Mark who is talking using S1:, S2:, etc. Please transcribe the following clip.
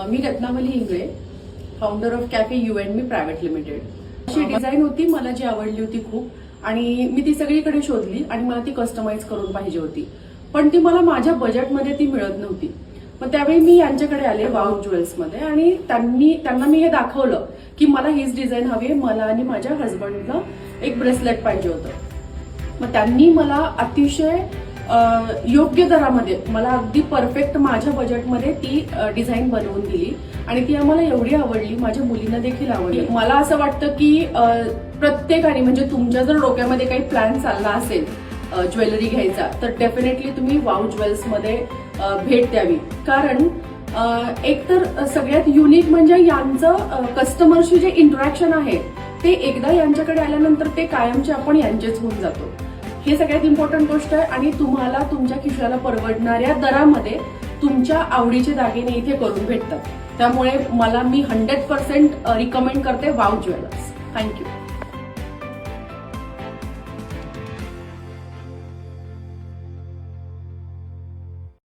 S1: Me Ratnavali Ingale, founder of cafe यू&मी private limited. अशी design होती मला जी आवडली होती खूप, आणि मी ती सगळीकडे शोधली आणि मला ती कस्टमाइज करून पाहिजे होती, पण ती मला माझ्या बजेटमध्ये ती मिळत नव्हती. मग त्यावेळी मी यांच्याकडे आले वाव ज्वेल्समध्ये, आणि त्यांना मी हे दाखवलं की मला हीच डिझाईन हवी आहे, मला आणि माझ्या हस्बंडला एक ब्रेसलेट पाहिजे होतं. मग त्यांनी मला अतिशय योग्य दरामध्ये, मला अगदी परफेक्ट माझ्या बजेटमध्ये ती डिझाईन बनवून दिली, आणि ती आम्हाला एवढी आवडली, माझ्या मुलींना देखील आवडली. मला असं वाटतं की प्रत्येकाने, म्हणजे तुमच्या जर डोक्यामध्ये काही प्लॅन चालला असेल ज्वेलरी घ्यायचा, तर डेफिनेटली तुम्ही वाव ज्वेल्समध्ये भेट द्यावी. कारण एक तर सगळ्यात युनिक म्हणजे यांचं कस्टमरशी जे इंटरॅक्शन आहे ते एकदा यांच्याकडे आल्यानंतर ते कायमचे आपण यांचेच होऊन जातो. हे सगळ्यात इम्पॉर्टंट गोष्ट आहे, आणि तुम्हाला तुमच्या खिशाला परवडणाऱ्या दरामध्ये तुमच्या आवडीचे दागिने इथे करून भेटतात. त्यामुळे मी 100% रिकमेंड करते वाव ज्वेलर्स. थँक्यू.